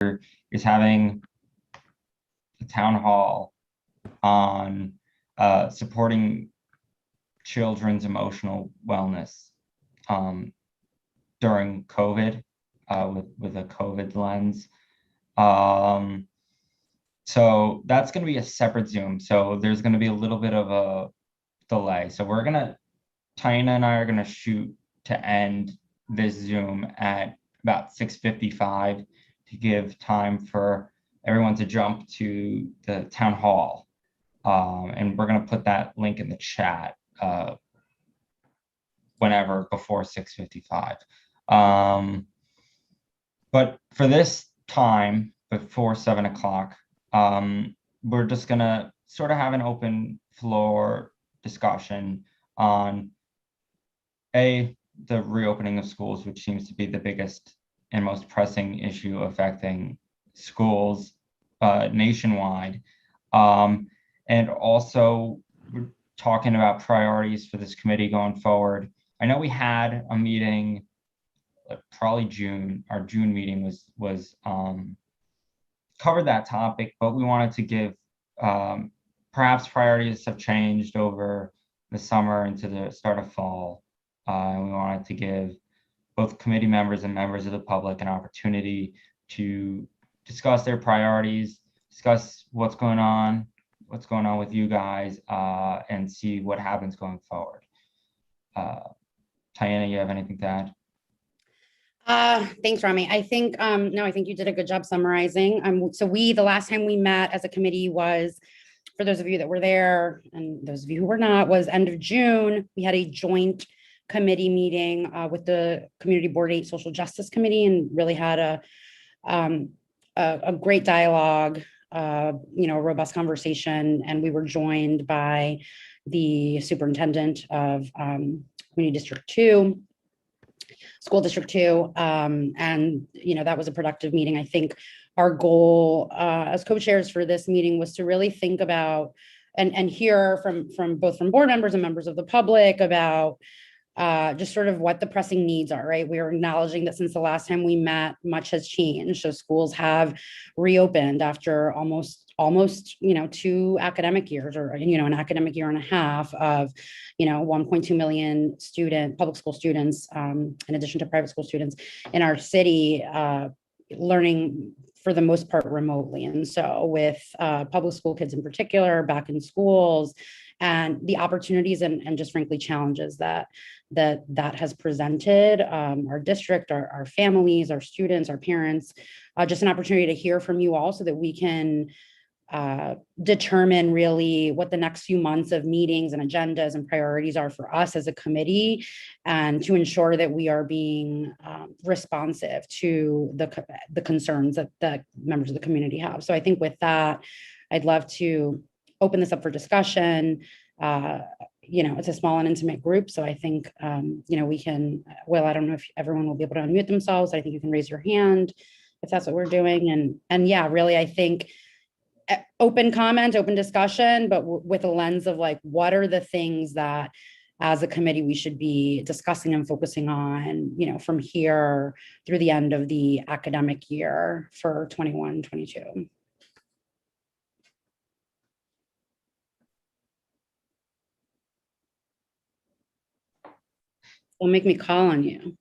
is having a town hall on supporting children's emotional wellness during COVID, with a COVID lens. So that's going to be a separate Zoom. So there's going to be a little bit of a delay. So Taina and I are going to shoot to end this Zoom at about 6:55 to give time for everyone to jump to the town hall. And we're going to put that link in the chat whenever before 6:55. But for this time, before 7 o'clock, we're just going to sort of have an open floor discussion on the reopening of schools, which seems to be the biggest and most pressing issue affecting schools nationwide. And also we're talking about priorities for this committee going forward. I know we had a meeting, probably June. Our June meeting was covered that topic, but we wanted to give perhaps priorities have changed over the summer into the start of fall. And we wanted to give both committee members and members of the public an opportunity to discuss their priorities, discuss what's going on with you guys, and see what happens going forward. Tiana, you have anything to add? Thanks, Rami. I think, no, I think you did a good job summarizing. So the last time we met as a committee was, for those of you that were there and those of you who were not, was end of June. We had a joint committee meeting with the Community Board 8 Social Justice Committee, and really had a great dialogue, a robust conversation. And we were joined by the superintendent of Community District 2, School District 2. And, that was a productive meeting. I think our goal as co-chairs for this meeting was to really think about and hear from both board members and members of the public about just sort of what the pressing needs are, right? We are acknowledging that since the last time we met, much has changed. So schools have reopened after almost 2 academic years, or an academic year and a half of 1.2 million public school students, in addition to private school students in our city, learning for the most part remotely. And so with public school kids in particular back in schools, and the opportunities and just frankly challenges that has presented our district, our families, our students, our parents, just an opportunity to hear from you all so that we can determine really what the next few months of meetings and agendas and priorities are for us as a committee, and to ensure that we are being responsive to the concerns that members of the community have. So I think with that, I'd love to open this up for discussion. It's a small and intimate group. So I think, we can, I don't know if everyone will be able to unmute themselves. I think you can raise your hand if that's what we're doing. And yeah, really, I think open comment, open discussion, but with a lens of like, what are the things that as a committee we should be discussing and focusing on, from here through the end of the academic year for 21-22. Don't make me call on you.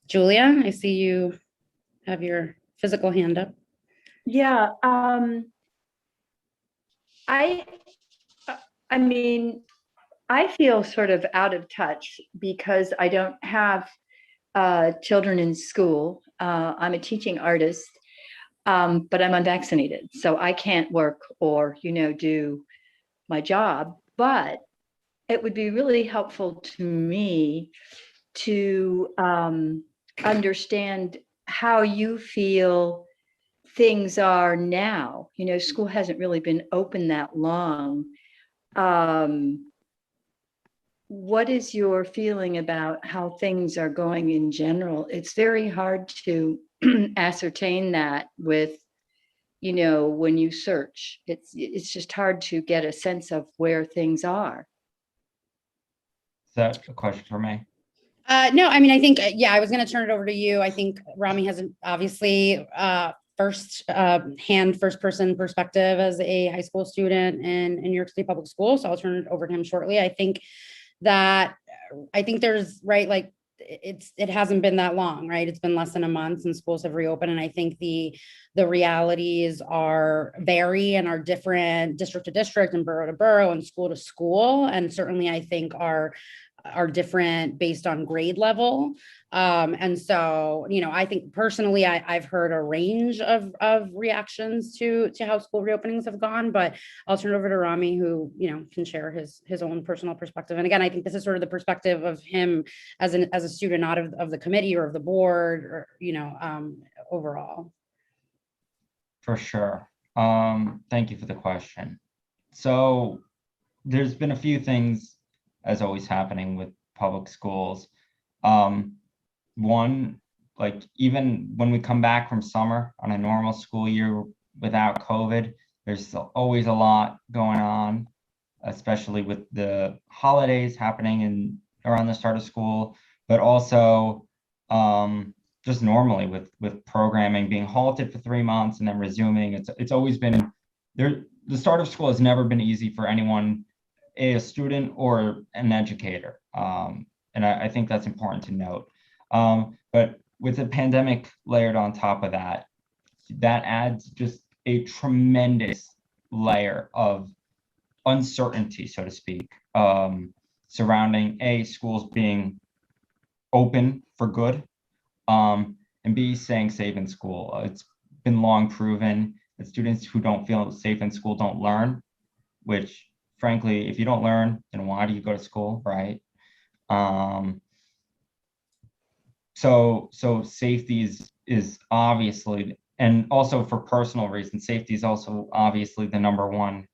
Julia, I see you have your physical hand up. Yeah. I mean, I feel sort of out of touch because I don't have children in school. I'm a teaching artist, but I'm unvaccinated, so I can't work or, do my job. But it would be really helpful to me to understand how you feel things are now. School hasn't really been open that long. What is your feeling about how things are going in general? It's very hard to ascertain that with, when you search. It's just hard to get a sense of where things are. Is that a question for me? No, I mean, I think, yeah, I was going to turn it over to you. I think Rami has obviously first person perspective as a high school student in New York City public schools. So I'll turn it over to him shortly. I think there's right, like it hasn't been that long, right? It's been less than a month since schools have reopened. And I think the realities vary and are different district to district and borough to borough and school to school. And certainly I think are different based on grade level. And so, I think personally, I've heard a range of reactions to how school reopenings have gone, but I'll turn it over to Rami, who, can share his own personal perspective. And again, I think this is sort of the perspective of him as a student, not of the committee or of the board, or, overall. For sure. Thank you for the question. So there's been a few things, as always, happening with public schools. One, like even when we come back from summer on a normal school year without COVID, there's always a lot going on, especially with the holidays happening around the start of school, but also just normally with programming being halted for 3 months and then resuming. It's always been there. The start of school has never been easy for anyone, a student or an educator. And I think that's important to note. But with the pandemic layered on top of that, that adds just a tremendous layer of uncertainty, so to speak, surrounding schools being open for good, and B, staying safe in school. It's been long proven that students who don't feel safe in school don't learn, which frankly, if you don't learn, then why do you go to school, right? So safety is obviously, and also for personal reasons, safety is also obviously the number one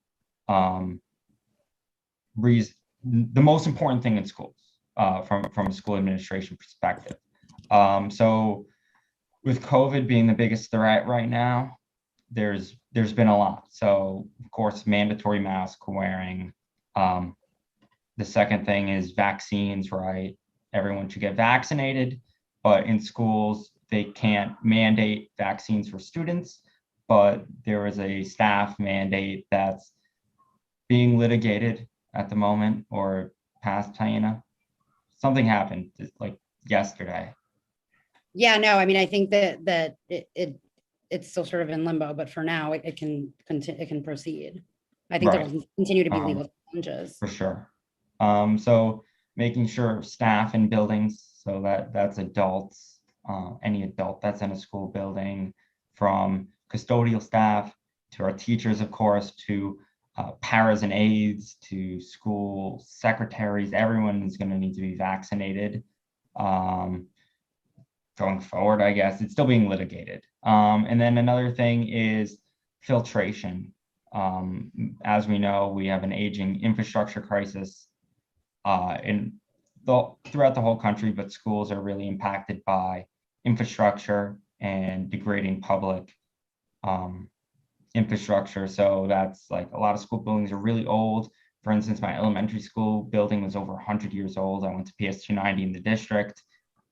reason, the most important thing in schools, from a school administration perspective. So with COVID being the biggest threat right now, there's been a lot. So of course, mandatory mask wearing. The second thing is vaccines, right? Everyone should get vaccinated, but in schools, they can't mandate vaccines for students, but there is a staff mandate that's being litigated at the moment, or past, Taina. Something happened like yesterday. Yeah, no, I mean, I think that it's still sort of in limbo, but for now it can proceed. I think there Right. will continue to be legal challenges. For sure. So making sure staff in buildings, so that's adults, any adult that's in a school building, from custodial staff to our teachers, of course, to paras and aides, to school secretaries, everyone is going to need to be vaccinated. Going forward, I guess it's still being litigated. And then another thing is filtration. As we know, we have an aging infrastructure crisis throughout the whole country, but schools are really impacted by infrastructure and degrading public infrastructure. So that's like a lot of school buildings are really old. For instance, my elementary school building was over 100 years old. I went to PS 290 in the district.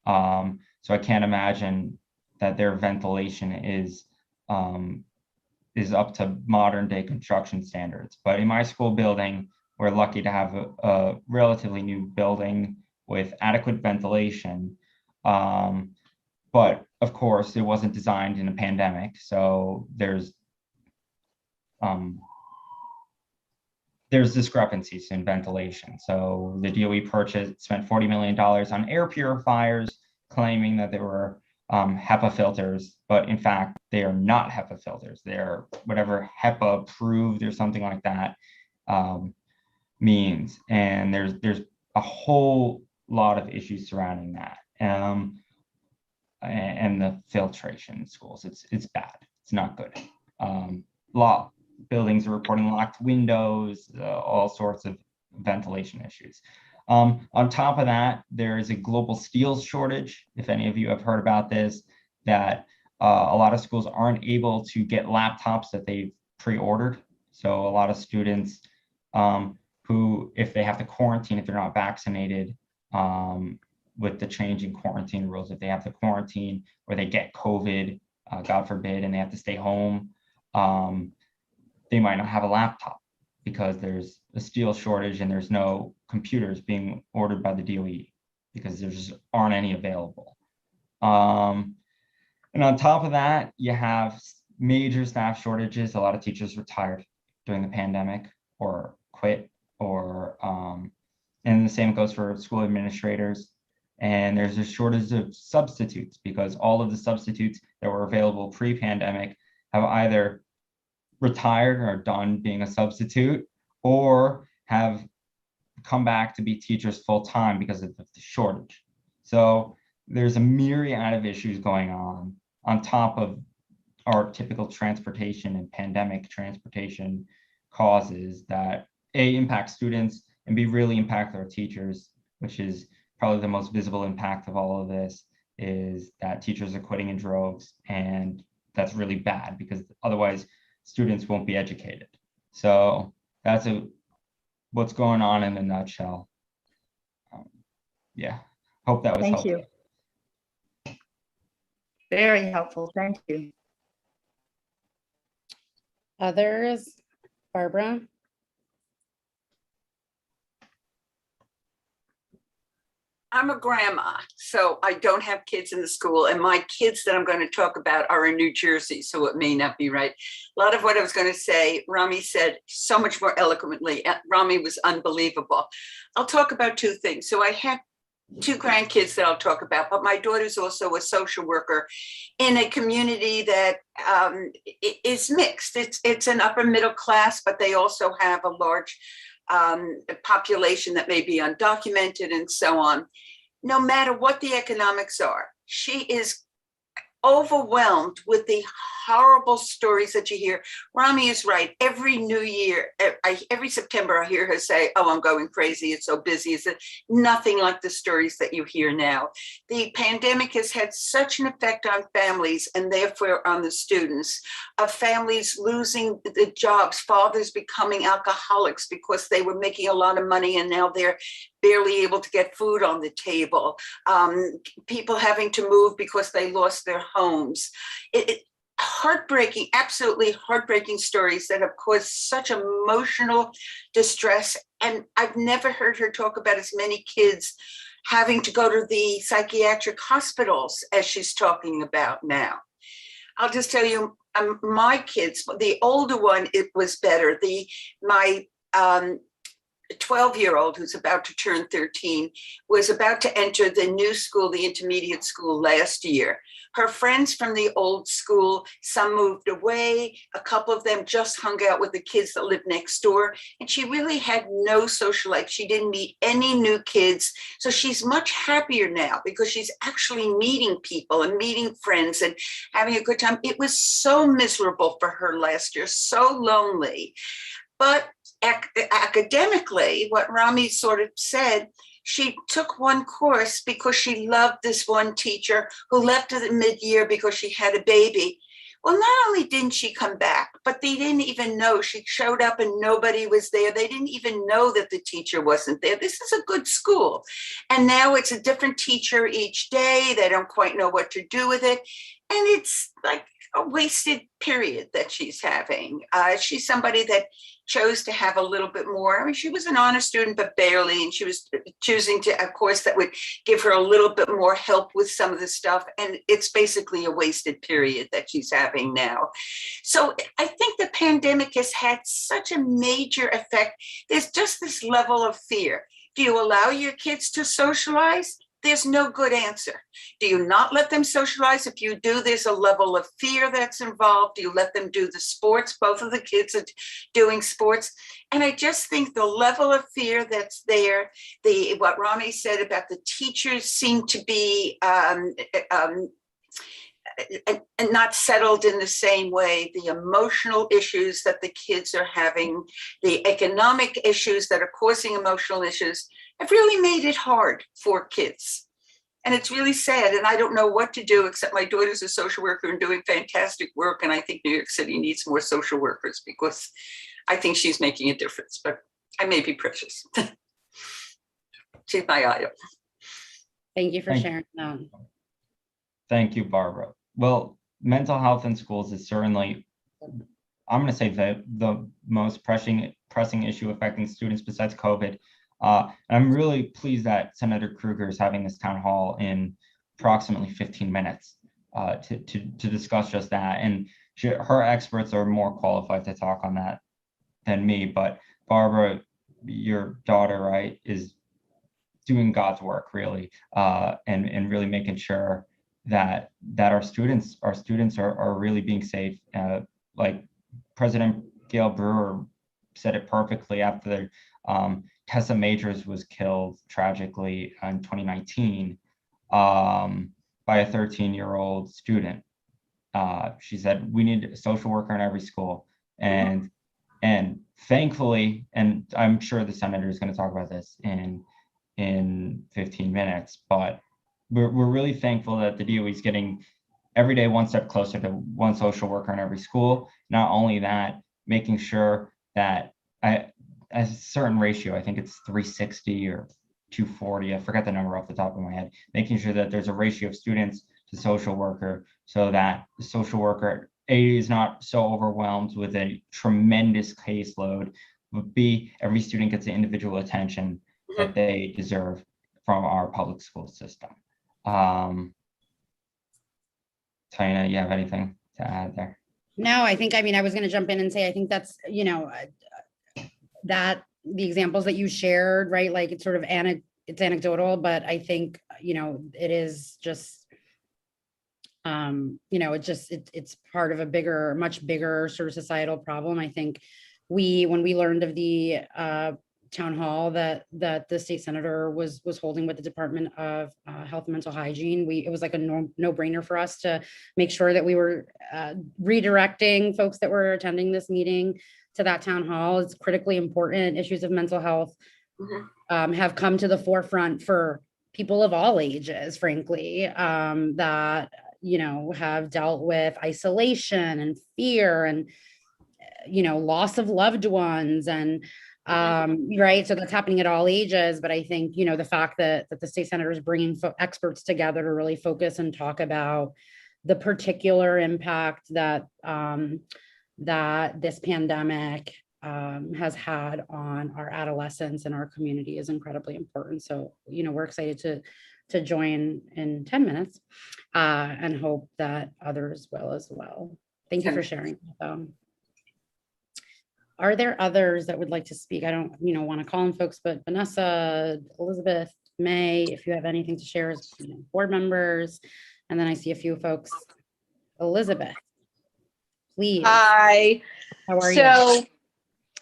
So I can't imagine that their ventilation is up to modern day construction standards. But in my school building, we're lucky to have a relatively new building with adequate ventilation. But of course, it wasn't designed in a pandemic. So there's discrepancies in ventilation. So the DOE spent $40 million on air purifiers, claiming that they were HEPA filters, but in fact, they are not HEPA filters. They're whatever HEPA approved or something like that means. And there's a whole lot of issues surrounding that. And the filtration in schools, it's bad. It's not good. Buildings are reporting locked windows, all sorts of ventilation issues. On top of that, there is a global steel shortage. If any of you have heard about this, that a lot of schools aren't able to get laptops that they've pre-ordered. So a lot of students who, if they have to quarantine, if they're not vaccinated, with the changing quarantine rules. If they have to quarantine or they get COVID, God forbid, and they have to stay home, they might not have a laptop because there's a steel shortage and there's no computers being ordered by the DOE because there just aren't any available. And on top of that, you have major staff shortages. A lot of teachers retired during the pandemic or quit, or and the same goes for school administrators. And there's a shortage of substitutes because all of the substitutes that were available pre-pandemic have either retired or done being a substitute, or have come back to be teachers full time because of the shortage. So there's a myriad of issues going on top of our typical transportation and pandemic transportation causes that A, impact students, and B, really impact our teachers, which is probably the most visible impact of all of this, is that teachers are quitting in droves, and that's really bad because otherwise students won't be educated. So that's what's going on in a nutshell. Yeah, hope that was Thank helpful. you. Very helpful. Thank you. Others? Barbara? I'm a grandma, so I don't have kids in the school, and my kids that I'm going to talk about are in New Jersey, so it may not be right. A lot of what I was going to say, Rami said so much more eloquently. Rami was unbelievable. I'll talk about two things. So I have two grandkids that I'll talk about, but my daughter's also a social worker in a community that is mixed. It's an upper middle class, but they also have a large population that may be undocumented and so on. No matter what the economics are, she is overwhelmed with the horrible stories that you hear. Rami is right. Every new year, every September, I hear her say, "Oh, I'm going crazy. It's so busy." It's nothing like the stories that you hear now. The pandemic has had such an effect on families and therefore on the students, of families losing the jobs, fathers becoming alcoholics because they were making a lot of money and now they're barely able to get food on the table, people having to move because they lost their homes. Heartbreaking, absolutely heartbreaking stories that have caused such emotional distress. And I've never heard her talk about as many kids having to go to the psychiatric hospitals as she's talking about now. I'll just tell you, my kids, the older one, it was better. My 12-year-old, who's about to turn 13, was about to enter the new school, the intermediate school, last year. Her friends from the old school, some moved away, a couple of them just hung out with the kids that lived next door, and she really had no social life. She didn't meet any new kids. So she's much happier now because she's actually meeting people and meeting friends and having a good time. It was so miserable for her last year, so lonely. But academically, what Rami sort of said, she took one course because she loved this one teacher who left at the mid-year because she had a baby. Well, not only didn't she come back, but they didn't even know. She showed up and nobody was there. They didn't even know that the teacher wasn't there. This is a good school. And now it's a different teacher each day. They don't quite know what to do with it. And it's like a wasted period that she's having. She's somebody that chose to have a little bit more. I mean, she was an honor student, but barely, and she was choosing to a course that would give her a little bit more help with some of the stuff. And it's basically a wasted period that she's having now. So I think the pandemic has had such a major effect. There's just this level of fear. Do you allow your kids to socialize? There's no good answer. Do you not let them socialize? If you do, there's a level of fear that's involved. Do you let them do the sports? Both of the kids are doing sports. And I just think the level of fear that's there, what Rami said about the teachers seem to be and not settled in the same way, the emotional issues that the kids are having, the economic issues that are causing emotional issues have really made it hard for kids. And it's really sad. And I don't know what to do, except my daughter's a social worker and doing fantastic work. And I think New York City needs more social workers because I think she's making a difference, but I may be precious. She's my idol. Thank you for Thank- sharing that. Thank you, Barbara. Well, mental health in schools is certainly, I'm going to say, the most pressing issue affecting students besides COVID. And I'm really pleased that Senator Krueger is having this town hall in approximately 15 minutes to discuss just that. And her experts are more qualified to talk on that than me. But Barbara, your daughter, right, is doing God's work, really, and really making sure that our students are really being safe. Like President Gail Brewer said it perfectly after Tessa Majors was killed tragically in 2019 by a 13-year-old student. She said, we need a social worker in every school. And thankfully, and I'm sure the senator is going to talk about this in 15 minutes, but we're really thankful that the DOE is getting every day one step closer to one social worker in every school. Not only that, making sure that a certain ratio, I think it's 360 or 240, I forget the number off the top of my head, making sure that there's a ratio of students to social worker so that the social worker, A, is not so overwhelmed with a tremendous caseload, but B, every student gets the individual attention that they deserve from our public school system. Tina, you have anything to add there? No, I think, I mean, I was going to jump in and say, I think that's, you know, that the examples that you shared, right? Like it's sort of it's anecdotal, but I think, you know, it is just, you know, it's part of a bigger, much bigger sort of societal problem. I think when we learned of the town hall that the state senator was holding with the Department of Health and Mental Hygiene, it was like a no-brainer for us to make sure that we were redirecting folks that were attending this meeting to that town hall. It's critically important. Issues of mental health have come to the forefront for people of all ages, frankly, that, you know, have dealt with isolation and fear and, you know, loss of loved ones and right. So that's happening at all ages. But I think, you know, the fact that the state senator is bringing experts together to really focus and talk about the particular impact that that this pandemic has had on our adolescents and our community is incredibly important. So, you know, we're excited to join in 10 minutes and hope that others will as well. Thank you for sharing. Are there others that would like to speak? I don't, you know, want to call on folks, but Vanessa, Elizabeth, May, if you have anything to share as, you know, board members, and then I see a few folks. Elizabeth, please. Hi. How are you?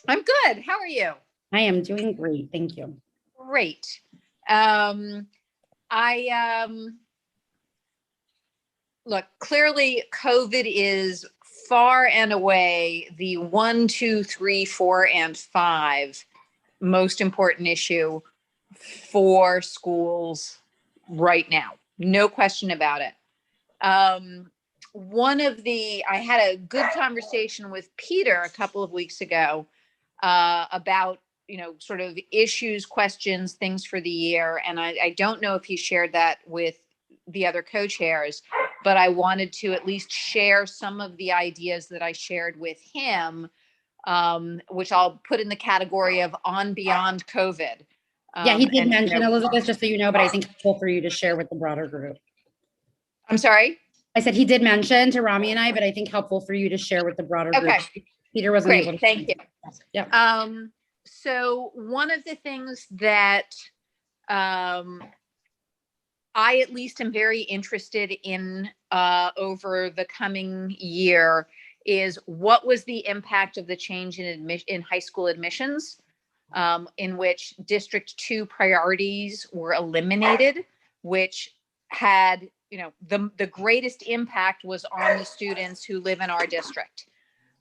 I'm good. How are you? I am doing great. Thank you. Great. Look, clearly COVID is far and away the 1, 2, 3, 4, and 5 most important issue for schools right now. No question about it. I had a good conversation with Peter a couple of weeks ago about, you know, sort of issues, questions, things for the year. And I don't know if he shared that with the other co-chairs, but I wanted to at least share some of the ideas that I shared with him, which I'll put in the category of on beyond COVID. Yeah, he did and, mention, you know, Elizabeth, just so you know, but I think it's helpful for you to share with the broader group. I'm sorry? I said he did mention to Rami and I, but I think helpful for you to share with the broader group. Okay. Peter wasn't Great, able to. thank you. Yeah. So one of the things that I at least am very interested in over the coming year is what was the impact of the change in high school admissions, in which District 2 priorities were eliminated, which had, you know, the greatest impact was on the students who live in our district.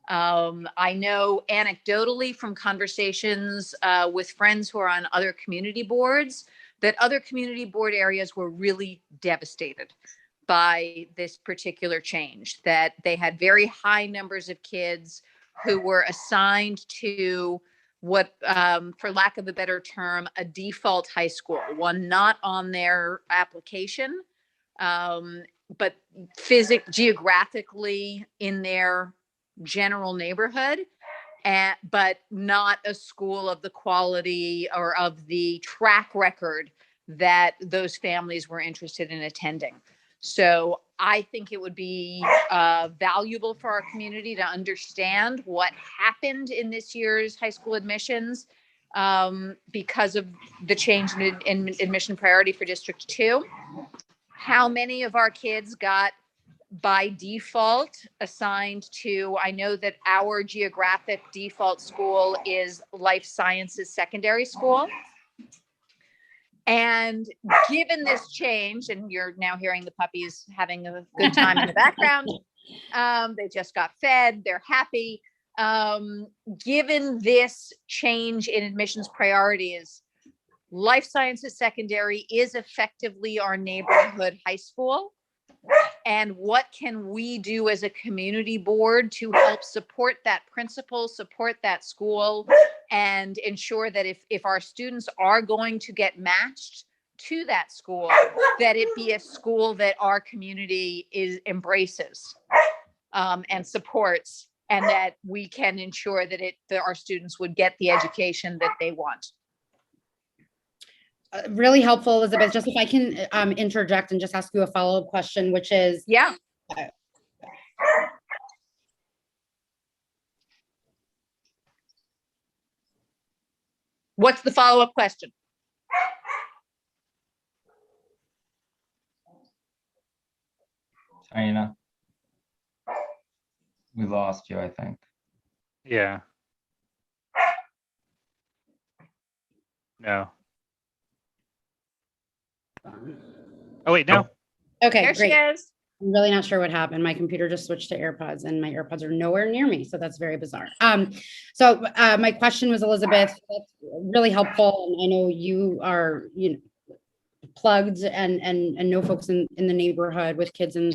I know anecdotally from conversations with friends who are on other community boards that other community board areas were really devastated by this particular change, that they had very high numbers of kids who were assigned to what, for lack of a better term, a default high school, one not on their application, but geographically in their general neighborhood, but not a school of the quality or of the track record that those families were interested in attending. So I think it would be valuable for our community to understand what happened in this year's high school admissions because of the change in admission priority for District 2. How many of our kids got by default assigned to, I know that our geographic default school is Life Sciences Secondary School. And given this change, and you're now hearing the puppies having a good time in the background, they just got fed, they're happy. Given this change in admissions priorities, Life Sciences Secondary is effectively our neighborhood high school. And what can we do as a community board to help support that principal, support that school, and ensure that if our students are going to get matched to that school, that it be a school that our community embraces and supports, and that we can ensure that our students would get the education that they want. Really helpful, Elizabeth. Just if I can interject and just ask you a follow-up question, which is, Yeah. What's the follow-up question? China. We lost you, I think. Yeah. No. Oh, wait, no. okay, There she great. is. I'm really not sure what happened. My computer just switched to AirPods and my AirPods are nowhere near me. So that's very bizarre. So my question was, Elizabeth, that's really helpful. And I know you are, plugged and know folks in the neighborhood with kids in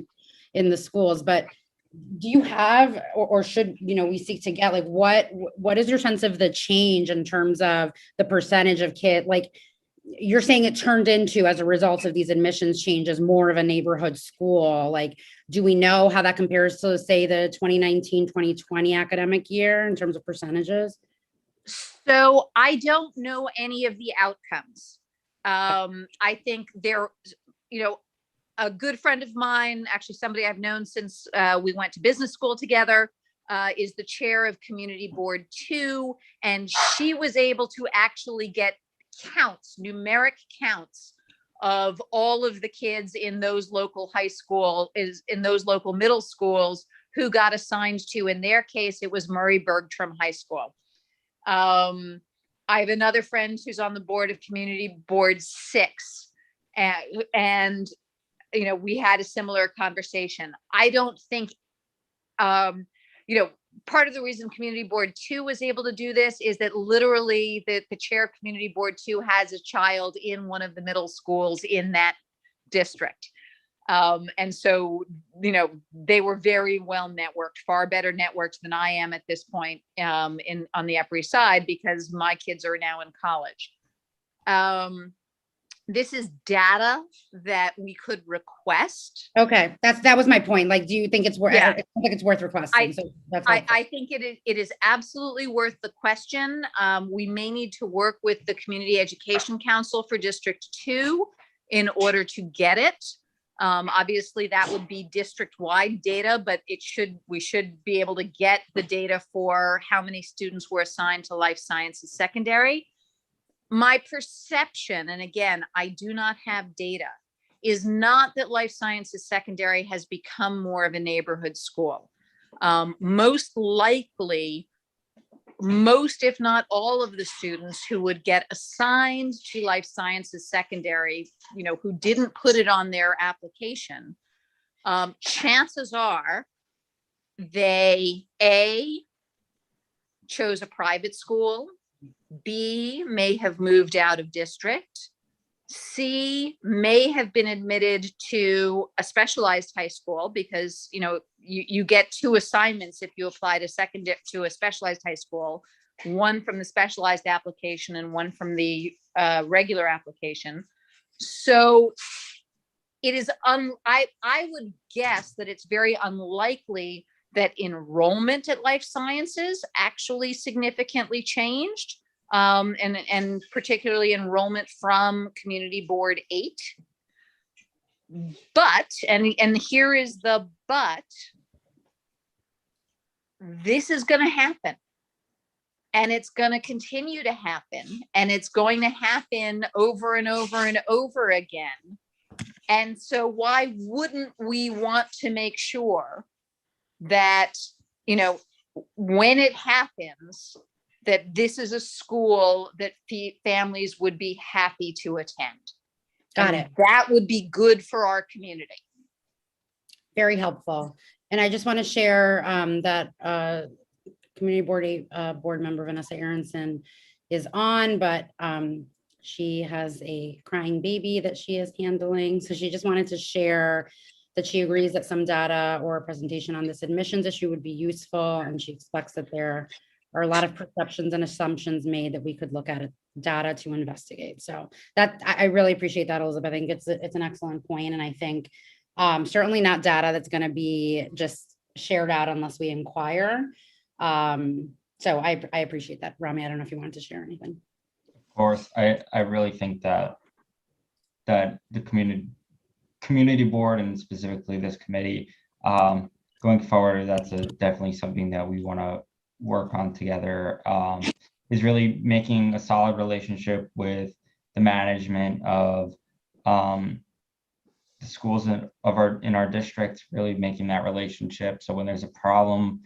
the schools, but do you have, or should, we seek to get, like, what is your sense of the change in terms of the percentage of kids, like, you're saying it turned into, as a result of these admissions changes, more of a neighborhood school. Like, do we know how that compares to, say, the 2019-2020 academic year in terms of percentages? So I don't know any of the outcomes. I think there, a good friend of mine, actually somebody I've known since we went to business school together, is the chair of Community Board 2, and she was able to actually get numeric counts of all of the kids in those local in those local middle schools who got assigned to, in their case, it was Murray Bergtram High School. I have another friend who's on the board of Community Board 6, and we had a similar conversation. I don't think, part of the reason Community Board 2 was able to do this is that literally the chair of Community Board 2 has a child in one of the middle schools in that district. And so, they were very well networked, far better networked than I am at this point on the Upper East Side, because my kids are now in college. This is data that we could request. Okay, that was my point. Like, do you think it's worth? Yeah. I think it's worth requesting. So that's I think it is absolutely worth the question. We may need to work with the Community Education Council for District 2 in order to get it. Obviously, that would be district-wide data, but we should be able to get the data for how many students were assigned to Life Sciences Secondary. My perception, and again, I do not have data, is not that Life Sciences Secondary has become more of a neighborhood school. Most likely, if not all of the students who would get assigned to Life Sciences Secondary, who didn't put it on their application, chances are they chose a private school, B, may have moved out of district, C, may have been admitted to a specialized high school, because you get 2 assignments if you apply to a specialized high school, one from the specialized application and one from the regular application. So it is, I would guess that it's very unlikely that enrollment at life sciences actually significantly changed. And particularly enrollment from Community Board 8. But, and here is the but, this is going to happen. And it's going to continue to happen. And it's going to happen over and over and over again. And so why wouldn't we want to make sure that, you know, when it happens, that this is a school that families would be happy to attend? Got And it. that would be good for our community. Very helpful. And I just want to share that Community Board 8 board member Vanessa Aronson is on, but she has a crying baby that she is handling. So she just wanted to share that she agrees that some data or a presentation on this admissions issue would be useful. And she expects that there are a lot of perceptions and assumptions made that we could look at data to investigate. So that I really appreciate that, Elizabeth. I think it's an excellent point. And I think certainly not data that's going to be just shared out unless we inquire. So I appreciate that. Rami, I don't know if you wanted to share anything. Of course, I really think that the community board and specifically this committee going forward, that's definitely something that we want to work on together, is really making a solid relationship with the management of the schools in our district, really making that relationship. So when there's a problem,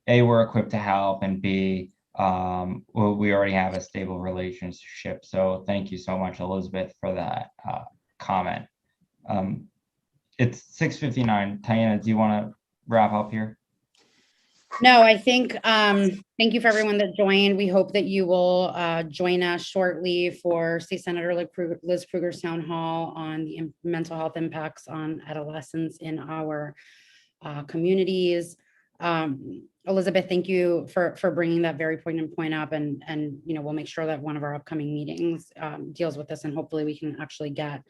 A, we're equipped to help, and B, we already have a stable relationship. So thank you so much, Elizabeth, for that comment. It's 6:59. Tiana, do you want to wrap up here? No, I think, thank you for everyone that joined. We hope that you will join us shortly for State Senator Liz Krueger's town hall on the mental health impacts on adolescents in our communities. Elizabeth, thank you for bringing that very poignant point up, and you know, we'll make sure that one of our upcoming meetings deals with this, and hopefully we can actually get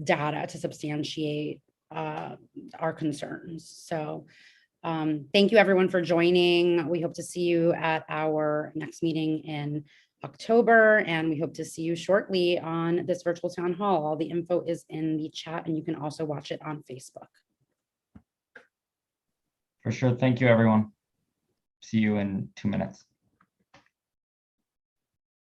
data to substantiate our concerns. So thank you everyone for joining. We hope to see you at our next meeting in October, and we hope to see you shortly on this virtual town hall. All the info is in the chat, and you can also watch it on Facebook. For sure. Thank you, everyone. See you in 2 minutes.